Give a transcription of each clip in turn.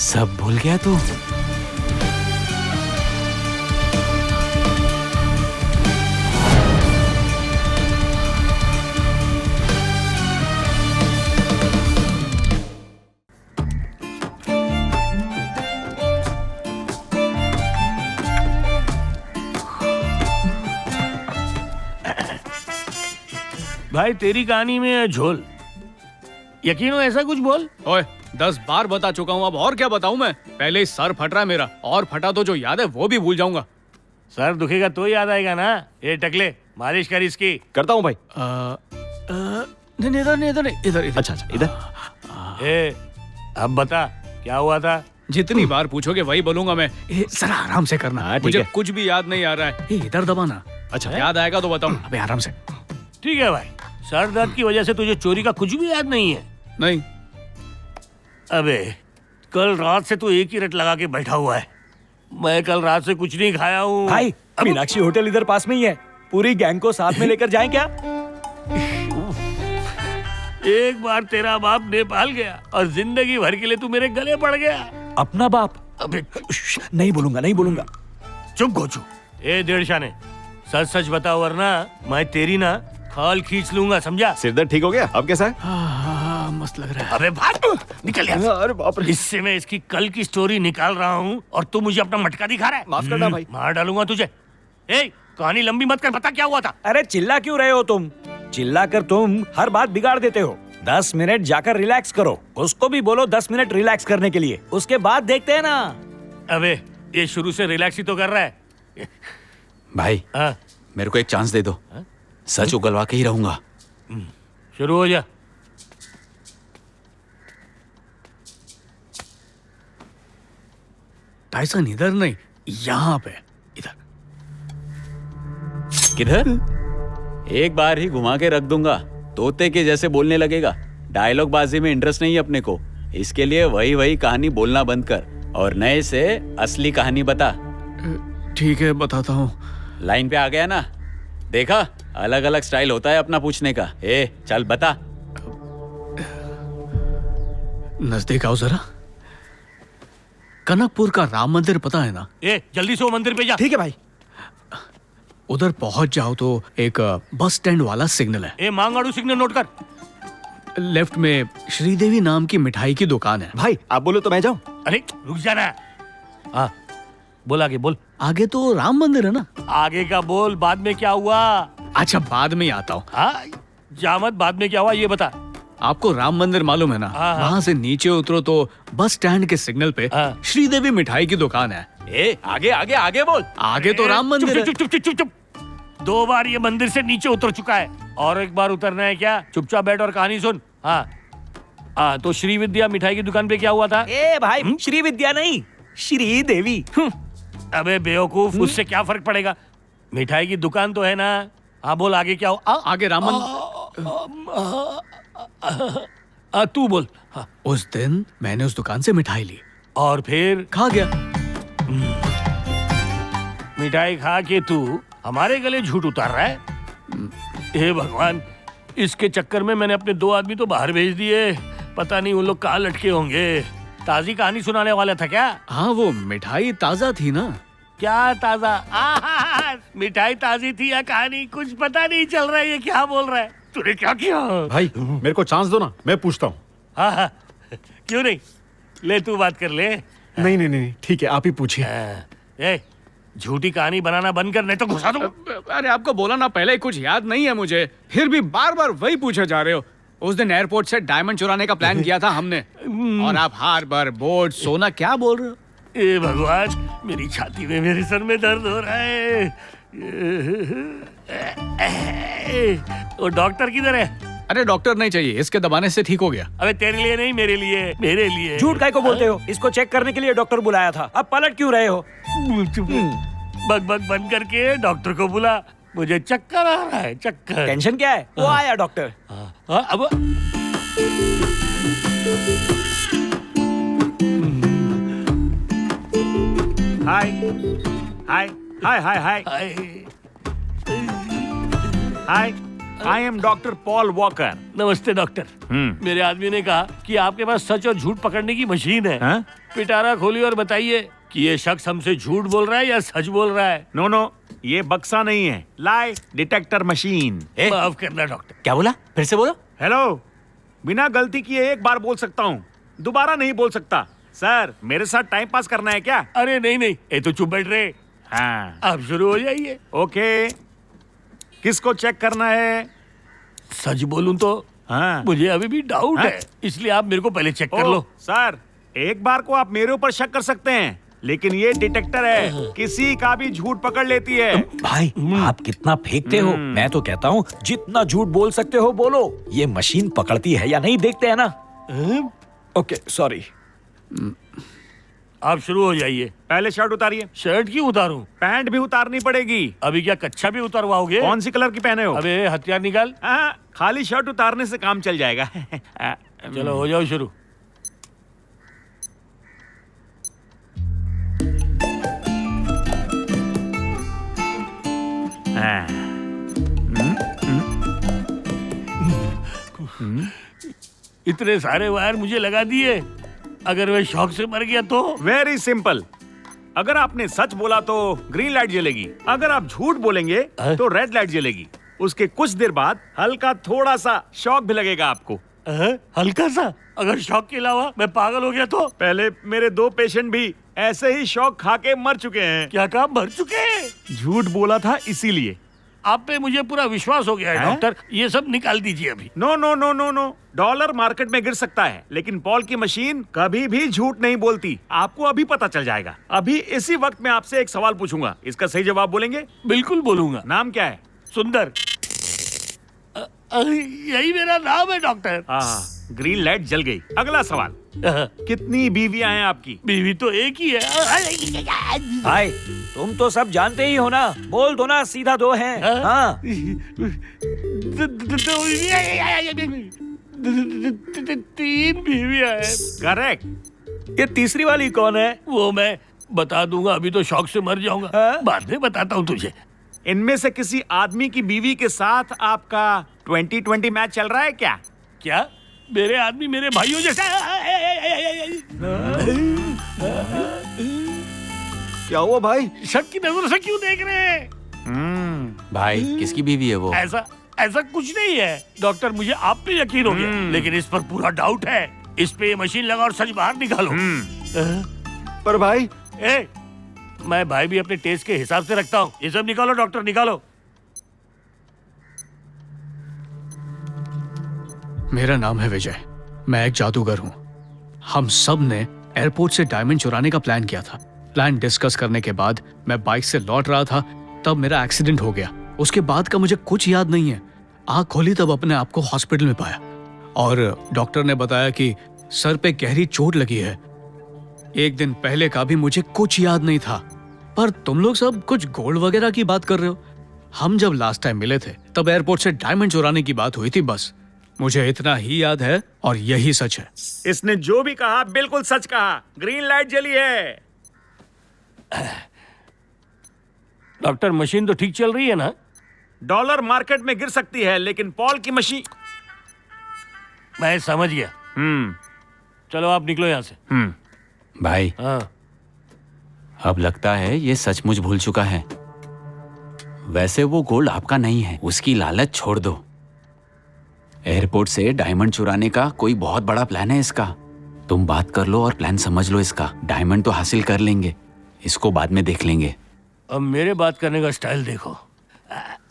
सब भूल गया तू? भाई तेरी कहानी में है झोल, यकीन हो ऐसा कुछ बोल। ओए 10 बार बता चुका हूँ, अब और क्या बताऊं मैं? पहले ही सर फट रहा है मेरा, और फटा तो जो याद है वो भी भूल जाऊंगा। सर दुखेगा तो याद आएगा ना। ये टकले मालिश कर इसकी। करता हूँ भाई। नहीं इधर नहीं, इधर नहीं, इधर इधर। अच्छा इधर। ए, अब बता क्या हुआ था। जितनी बार पूछोगे वही बोलूंगा मैं। जरा आराम से करना। हाँ, ठीक मुझे है। कुछ भी याद नहीं आ रहा है। इधर दबाना। अच्छा याद आएगा तो बताऊं। अबे आराम से। ठीक है भाई, सर दर्द की वजह से तुझे चोरी का कुछ भी याद नहीं है। नहीं। अबे कल रात से तू एक ही रट लगा के बैठा हुआ है। मैं कल रात से कुछ नहीं खाया हूँ। भाई मीनाक्षी होटल इधर पास में ही है, पूरी गैंग को साथ में लेकर जाएं क्या? एक बार तेरा बाप नेपाल गया और जिंदगी भर के लिए तू मेरे गले पड़ गया। अपना बाप? अबे नहीं बोलूंगा। चुप गोचू। ए डेढ़ शाने, सच सच बताओ वरना मैं तेरी ना खाल खींच लूंगा, समझा? सिरदर्द ठीक हो गया? अब कैसा है? हाँ, मस्त लग रहा है। अबे भाग निकल यहाँ से। अरे बाप रे। इससे मैं इसकी कल की स्टोरी निकाल रहा हूँ और तू मुझे अपना मटका दिखा रहा है। माफ करना भाई। मार डालूंगा तुझे। ए कहानी लंबी मत कर, बता क्या हुआ था। अरे चिल्ला क्यों रहे हो तुम? चिल्ला कर तुम हर बात बिगाड़ देते हो। 10 मिनट जाकर रिलैक्स करो। उसको भी बोलो 10 मिनट रिलैक्स करने के लिए, उसके बाद देखते हैं ना। अबे ये शुरू से रिलैक्स ही तो कर रहा है। भाई हाँ, मेरे को एक चांस दे दो, सच उगलवा के ही रहूंगा। शुरू हो जा। टाइसन इधर नहीं, यहाँ पे। इधर। किधर? एक बार ही घुमा के रख दूंगा, तोते के जैसे बोलने लगेगा। डायलॉग बाजी में इंटरेस्ट नहीं है अपने को, इसके लिए वही कहानी बोलना बंद कर और नए से असली कहानी बता। ठीक है बताता हूँ। लाइन पे आ गया ना? देखा, अलग अलग स्टाइल होता है अपना पूछने का। चल बता। नजदीक आओ जरा। कनकपुर का राम मंदिर पता है ना? ए जल्दी से वो मंदिर पे जा। ठीक है भाई। उधर पहुंच जाओ तो एक बस स्टैंड वाला सिग्नल है। ए मांगाड़ू सिग्नल नोट कर। लेफ्ट में श्रीदेवी नाम की मिठाई की दुकान है। भाई आप बोलो तो मैं जाऊं? अरे रुक जाना। हाँ बोल, आगे बोल। आगे तो राम मंदिर है ना? आगे का बोल, बाद में क्या हुआ? अच्छा बाद में ही आता हूँ। हाँ जामत, बाद में क्या हुआ ये बता। आपको राम मंदिर मालूम है ना? हाँ। वहाँ से नीचे उतरो तो बस स्टैंड के सिग्नल पे हाँ। श्रीदेवी मिठाई की दुकान है। आगे आगे आगे बोल। आगे तो राम मंदिर है। चुप चुप चुप चुप चुप। 2 बार ये मंदिर से नीचे उतर चुका है और एक बार उतरना है क्या? चुपचाप बैठ और कहानी सुन। हाँ तो श्री विद्या मिठाई की दुकान पे क्या हुआ था? ए भाई श्री विद्या नहीं, श्री देवी। अबे बेवकूफ, उससे क्या फर्क पड़ेगा? मिठाई की दुकान तो है ना। हाँ बोल आगे क्या हुआ? आगे राम मंदिर। तू बोल। हाँ। उस दिन मैंने उस दुकान से मिठाई ली और फिर खा गया। मिठाई खा के तू हमारे गले झूठ उतार रहा है? हे भगवान, इसके चक्कर में मैंने अपने 2 आदमी तो बाहर भेज दिए। पता नहीं उन लोग कहाँ लटके होंगे। ताजी कहानी सुनाने वाला था क्या? हाँ वो मिठाई ताजा थी ना। क्या ताजा? मिठाई ताजी थी या कहानी? कुछ पता नहीं चल रहा है। ये क्या बोल रहा है? तूने क्या किया? भाई मेरे को चांस दो ना, मैं पूछता हूँ। हाँ क्यों नहीं, ले तू बात कर ले। नहीं ठीक है, आप ही पूछिए। ए झूठी कहानी बनाना बंद कर, नहीं तो घुसा दूं। अरे आपको बोला ना पहले, कुछ याद नहीं है मुझे, फिर भी बार बार वही पूछे जा रहे हो। उस दिन एयरपोर्ट से डायमंड चुराने का प्लान किया था हमने, और आप हार्बर, बोट, सोना क्या बोल रहे हो? ए भगवान, मेरी छाती में, मेरे सर में दर्द हो रहा है। वो डॉक्टर किधर है? अरे डॉक्टर नहीं चाहिए, इसके दबाने से ठीक हो गया। अबे तेरे लिए नहीं, मेरे लिए, मेरे लिए। झूठ काहे को बोलते हो? इसको चेक करने के लिए डॉक्टर बुलाया था, अब पलट क्यों रहे हो? बक बक बंद करके डॉक्टर को बुला, मुझे चक्कर आ रहा है, चक्कर। टेंशन क्या है? वो आया डॉक्टर। अब hi hi hi hi hi hi. Hi I am doctor Paul Walker. नमस्ते डॉक्टर। मेरे आदमी ने कहा कि आपके पास सच और झूठ पकड़ने की मशीन है। हाँ? पिटारा खोलिए और बताइए कि ये शख्स हमसे झूठ बोल रहा है या सच बोल रहा है। नो नो, ये बक्सा नहीं है, लाई डिटेक्टर मशीन। माफ करना डॉक्टर। क्या बोला? फिर से बोलो। हेलो, बिना गलती किए एक बार बोल सकता हूँ, दोबारा नहीं बोल सकता। सर, मेरे साथ टाइम पास करना है क्या? अरे नहीं नहीं, ये तो चुप बैठ रहे। हाँ, आप शुरू हो जाइए। ओके। किसको चेक करना है? सच बोलूं तो हाँ। मुझे अभी भी डाउट हाँ? है, इसलिए आप मेरे को पहले चेक कर ओ, लो। सर, एक बार को आप मेरे ऊपर शक कर सकते हैं, लेकिन ये डिटेक्टर है, किसी का भी झूठ पकड़ लेती है। भाई आप कितना फेंकते हो। मैं तो कहता हूँ जितना झूठ बोल सकते हो बोलो, ये मशीन पकड़ती है या नहीं देखते हैं ना। Okay sorry. आप शुरू हो जाइए। पहले शर्ट उतारिए। शर्ट क्यों उतारूं? पैंट भी उतारनी पड़ेगी। अभी क्या कच्छा भी उतरवाओगे? कौन सी कलर की पहने हो? अबे हथियार निकाल। हाँ, खाली शर्ट उतारने से काम चल जाएगा। चलो हो जाओ शुरू। हाँ। इतने सारे वायर मुझे लगा दिए, अगर मैं शौक से मर गया तो? Very simple. अगर आपने सच बोला तो ग्रीन लाइट जलेगी, अगर आप झूठ बोलेंगे तो रेड लाइट जलेगी। उसके कुछ देर बाद हल्का थोड़ा सा शॉक भी लगेगा आपको। हल्का सा? अगर शौक के अलावा मैं पागल हो गया तो? पहले मेरे 2 पेशेंट भी ऐसे ही शॉक खा के मर चुके हैं। क्या कहा? मर चुके हैं? झूठ बोला था इसीलिए। आप पे मुझे पूरा विश्वास हो गया है डॉक्टर, ये सब निकाल दीजिए अभी। No no no no no, dollar market में गिर सकता है, लेकिन पॉल की मशीन कभी भी झूठ नहीं बोलती। आपको अभी पता चल जाएगा। अभी इसी वक्त मैं आपसे एक सवाल पूछूंगा, इसका सही जवाब बोलेंगे? बिल्कुल बोलूंगा। नाम क्या है? सुंदर। यही मेरा नाम है डॉक्टर। ग्रीन लाइट जल गई। अगला सवाल, कितनी बीवियां हैं आपकी? बीवी तो एक ही है। भाई तुम तो सब जानते ही हो ना, बोल दो ना, सीधा 2 हैं। हाँ। तीन बीवियां हैं। करेक्ट। ये तीसरी वाली कौन है? वो मैं बता दूंगा, अभी तो शौक से मर जाऊंगा। बाद में बताता हूँ तुझे। इनमें से किसी आदमी की बीवी के साथ आपका 20-20 मैच चल रहा है क्या? क्या? मेरे आदमी मेरे भाइयों जैसा? क्या हुआ भाई? शक की नजर से क्यों देख रहे हैं? भाई किसकी बीवी है वो? ऐसा ऐसा कुछ नहीं है डॉक्टर, मुझे आप पे यकीन हो गया, लेकिन इस पर पूरा डाउट है। इस पे ये मशीन लगा और सच बाहर निकालो। पर भाई मैं भाई भी अपने टेस्ट के हिसाब से रखता हूँ। ये सब निकालो डॉक्टर, निकालो। मेरा नाम है विजय, मैं एक जादूगर हूँ। हम सब ने एयरपोर्ट से डायमंड चुराने का प्लान किया था। प्लान डिस्कस करने के बाद मैं बाइक से लौट रहा था, तब मेरा एक्सीडेंट हो गया। उसके बाद का मुझे कुछ याद नहीं है। आँख खोली तब अपने आप को हॉस्पिटल में पाया और डॉक्टर ने बताया कि सर पे गहरी चोट लगी है। एक दिन पहले का भी मुझे कुछ याद नहीं था। पर तुम लोग सब कुछ गोल्ड वगैरह की बात कर रहे हो। हम जब लास्ट टाइम मिले थे तब एयरपोर्ट से डायमंड चुराने की बात हुई थी, बस मुझे इतना ही याद है और यही सच है। इसने जो भी कहा बिल्कुल सच कहा। ग्रीन लाइट जली है। डॉक्टर मशीन तो ठीक चल रही है ना? डॉलर मार्केट में गिर सकती है, लेकिन पॉल की मशीन। मैं समझ गया। चलो आप निकलो यहाँ से। भाई हाँ। अब लगता है ये सचमुच भूल चुका है। वैसे वो गोल्ड आपका नहीं है, उसकी लालच छोड़ दो। एयरपोर्ट से डायमंड चुराने का कोई बहुत बड़ा प्लान है इसका। तुम बात कर लो और प्लान समझ लो इसका। डायमंड तो हासिल कर लेंगे, इसको बाद में देख लेंगे। अब मेरे बात करने का स्टाइल देखो।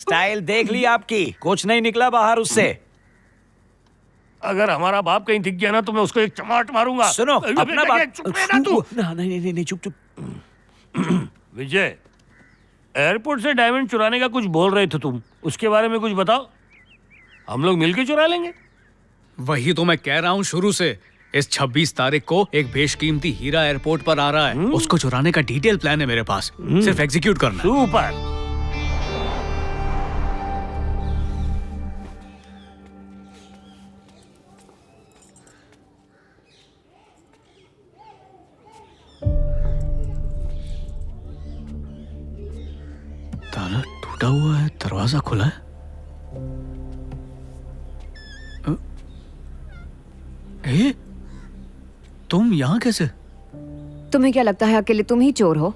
स्टाइल देख ली आपकी, कुछ नहीं निकला बाहर उससे। अगर हमारा बाप कहीं दिख गया ना तो मैं उसको एक चमाट मारूंगा। सुनो अपना बात। चुप रहना तू। नहीं चुप चुप। विजय, एयरपोर्ट से डायमंड चुराने का कुछ बोल रहे थे तुम, उसके बारे में कुछ बताओ। हम लोग मिलके चुरा लेंगे। वही तो मैं कह रहा हूँ शुरू से। इस 26 तारीख को एक बेशकीमती हीरा एयरपोर्ट पर आ रहा है। उसको चुराने का डिटेल प्लान है मेरे पास, सिर्फ एग्जीक्यूट करना है। सुपर। ताला टूटा हुआ है, दरवाजा खुला है। तुम यहाँ कैसे? तुम्हें क्या लगता है अकेले तुम ही चोर हो?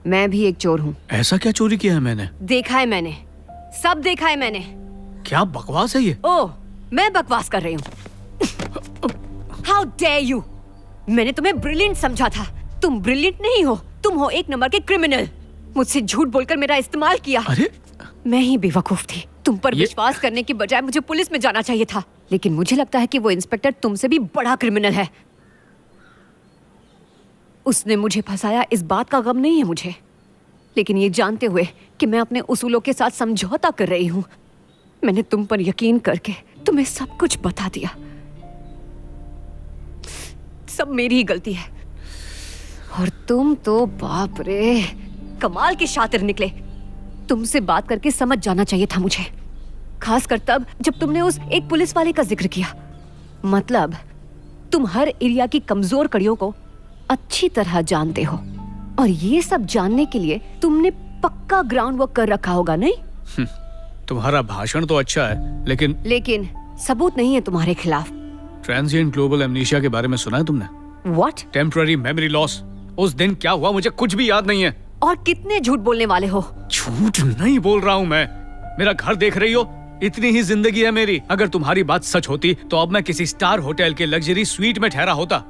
मैं भी एक चोर हूँ। ऐसा क्या चोरी किया है मैंने? देखा है मैंने, सब देखा है मैंने। क्या बकवास है ये? ओह, मैं बकवास कर रही हूँ। How dare you! मैंने तुम्हें ब्रिलियंट समझा था। तुम ब्रिलियंट नहीं हो, तुम हो एक नंबर के क्रिमिनल। मुझसे झूठ बोलकर मेरा इस्तेमाल किया। अरे मैं ही बेवकूफ थी। तुम पर ये- विश्वास करने की बजाय मुझे पुलिस में जाना चाहिए था। लेकिन मुझे लगता है कि वो इंस्पेक्टर तुमसे भी बड़ा क्रिमिनल है। उसने मुझे फंसाया, इस बात का गम नहीं है मुझे, लेकिन ये जानते हुए कि मैं अपने उसूलों के साथ समझौता कर रही हूँ, मैंने तुम पर यकीन करके तुम्हें सब कुछ बता दिया। सब मेरी ही गलती है। और तुम तो बाप रे, कमाल के शातिर निकले। तुमसे बात करके समझ जाना चाहिए था मुझे, खासकर तब जब तुमने उस एक पुलिस वाले का जिक्र किया। मतलब तुम हर एरिया की कमजोर कड़ियों को अच्छी तरह जानते हो, और ये सब जानने के लिए तुमने पक्का ग्राउंड वर्क कर रखा होगा, नहीं? तुम्हारा भाषण तो अच्छा है, लेकिन सबूत नहीं है तुम्हारे खिलाफ। ट्रांजिएंट ग्लोबल एमनीशिया के बारे में सुना है तुमने? व्हाट? Temporary memory loss. उस दिन क्या हुआ मुझे कुछ भी याद नहीं है। और कितने झूठ बोलने वाले हो? झूठ नहीं बोल रहा हूँ मैं। मेरा घर देख रही हो, इतनी ही जिंदगी है मेरी। अगर तुम्हारी बात सच होती तो अब मैं किसी स्टार होटल के लग्जरी स्वीट में ठहरा होता।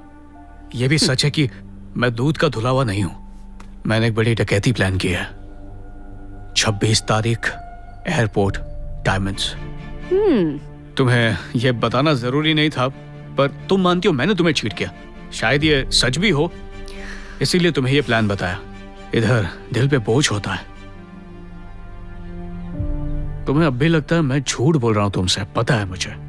ये भी सच है कि मैं दूध का धुला हुआ नहीं हूँ। मैंने एक बड़ी डकैती प्लान की है। 26 तारीख, एयरपोर्ट, डायमंड्स। तुम्हें यह बताना जरूरी नहीं था, पर तुम मानती हो मैंने तुम्हें चीट किया। शायद ये सच भी हो, इसीलिए तुम्हें यह प्लान बताया। इधर दिल पे बोझ होता है। तुम्हें अब भी लगता है मैं झूठ बोल रहा हूं तुमसे, पता है मुझे।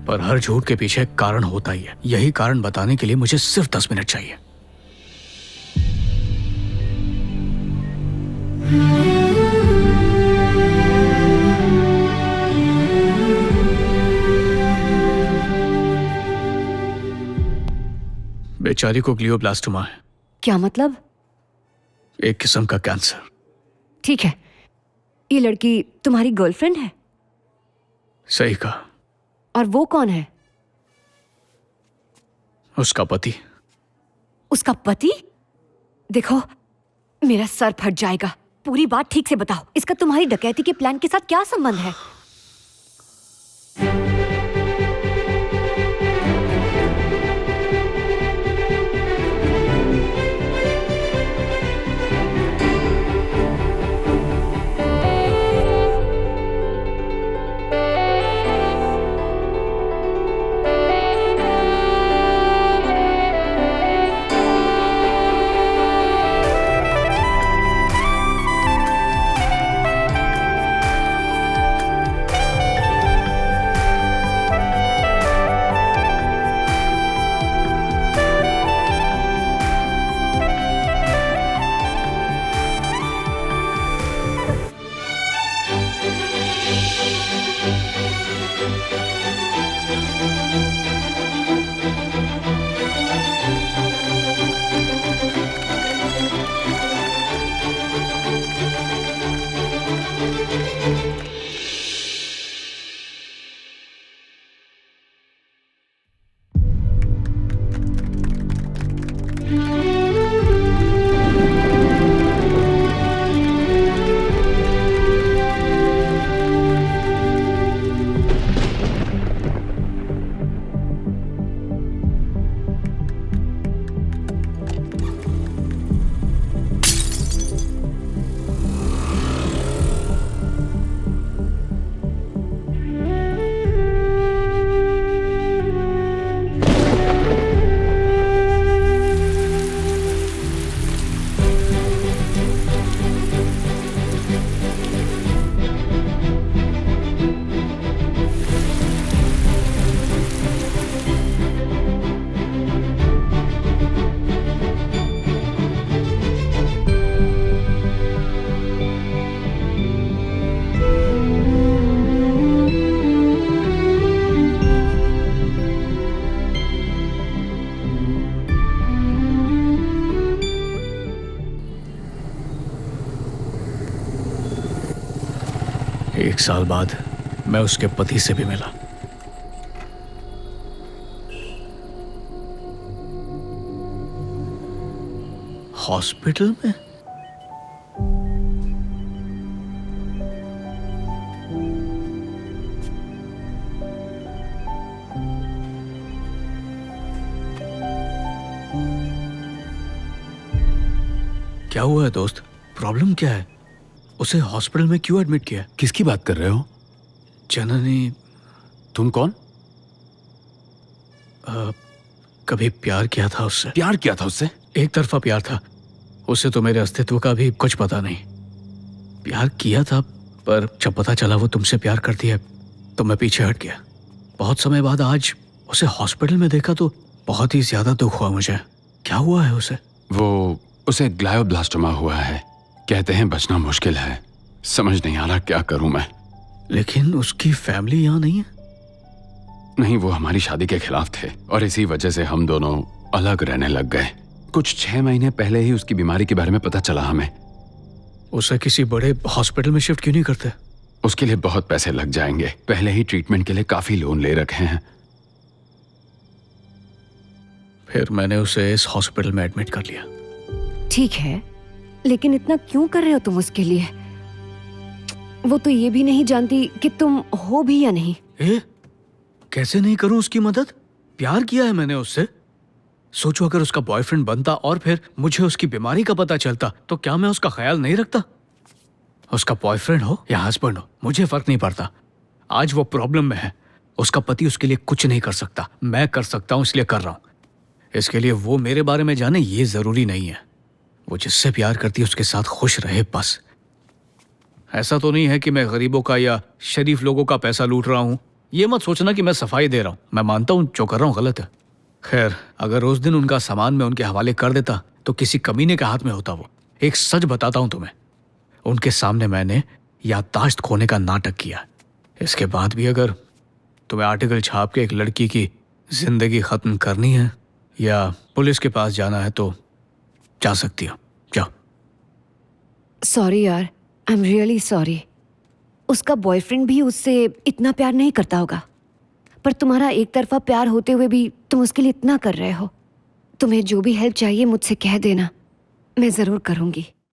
पर हर झूठ के पीछे एक कारण होता ही है। यही कारण बताने के लिए मुझे सिर्फ 10 मिनट चाहिए। बेचारी को ग्लियोब्लास्टोमा है, क्या मतलब? एक किस्म का कैंसर। ठीक है, ये लड़की तुम्हारी गर्लफ्रेंड है? सही कहा। और वो कौन है? उसका पति। उसका पति? देखो, मेरा सर फट जाएगा। पूरी बात ठीक से बताओ। इसका तुम्हारी डकैती के प्लान के साथ क्या संबंध है? एक साल बाद मैं उसके पति से भी मिला। हॉस्पिटल में? क्या हुआ है दोस्त? प्रॉब्लम क्या है? उसे हॉस्पिटल में क्यों एडमिट किया? किसकी बात कर रहे हो? जननी। तुम कौन? कभी प्यार किया था उससे। प्यार किया था उससे? एक तरफा प्यार था। उसे तो मेरे अस्तित्व का भी कुछ पता नहीं। प्यार किया था, पर जब पता चला वो तुमसे प्यार करती है तो मैं पीछे हट गया। बहुत समय बाद आज उसे हॉस्पिटल में देखा तो बहुत ही ज्यादा दुख हुआ मुझे। क्या हुआ है उसे? उसे ग्लायोब्लास्टोमा हुआ है। कहते हैं बचना मुश्किल है। समझ नहीं आ रहा क्या करूं मैं। लेकिन उसकी फैमिली यहाँ नहीं है? नहीं, वो हमारी शादी के खिलाफ थे और इसी वजह से हम दोनों अलग रहने लग गए। कुछ 6 महीने पहले ही उसकी बीमारी के बारे में पता चला हमें। उसे किसी बड़े हॉस्पिटल में शिफ्ट क्यों नहीं करते? उसके लिए बहुत पैसे लग जाएंगे। पहले ही ट्रीटमेंट के लिए काफी लोन ले रखे हैं। फिर मैंने उसे इस हॉस्पिटल में एडमिट कर लिया। ठीक है, लेकिन इतना क्यों कर रहे हो तुम उसके लिए? वो तो ये भी नहीं जानती कि तुम हो भी या नहीं। कैसे नहीं करूं उसकी मदद? प्यार किया है मैंने उससे। सोचो अगर उसका बॉयफ्रेंड बनता और फिर मुझे उसकी बीमारी का पता चलता तो क्या मैं उसका ख्याल नहीं रखता? उसका बॉयफ्रेंड हो या हस्बैंड हो, मुझे फर्क नहीं पड़ता। आज वो प्रॉब्लम में है। उसका पति उसके लिए कुछ नहीं कर सकता। मैं कर सकता हूं, इसलिए कर रहा हूं। इसके लिए वो मेरे बारे में जाने ये जरूरी नहीं है। वो जिससे प्यार करती है उसके साथ खुश रहे बस। ऐसा तो नहीं है कि मैं गरीबों का या शरीफ लोगों का पैसा लूट रहा हूं। ये मत सोचना कि मैं सफाई दे रहा हूं। मैं मानता हूं जो कर रहा हूं गलत है। खैर, अगर उस दिन उनका सामान मैं उनके हवाले कर देता तो किसी कमीने के हाथ में होता वो। एक सच बताता हूं तुम्हें, उनके सामने मैंने याददाश्त खोने का नाटक किया। इसके बाद भी अगर तुम्हें आर्टिकल छाप के एक लड़की की जिंदगी खत्म करनी है या पुलिस के पास जाना है तो जा सकती हो, जाओ। सॉरी यार, आई एम रियली सॉरी। उसका बॉयफ्रेंड भी उससे इतना प्यार नहीं करता होगा, पर तुम्हारा एक तरफा प्यार होते हुए भी तुम उसके लिए इतना कर रहे हो। तुम्हें जो भी हेल्प चाहिए मुझसे कह देना, मैं जरूर करूंगी।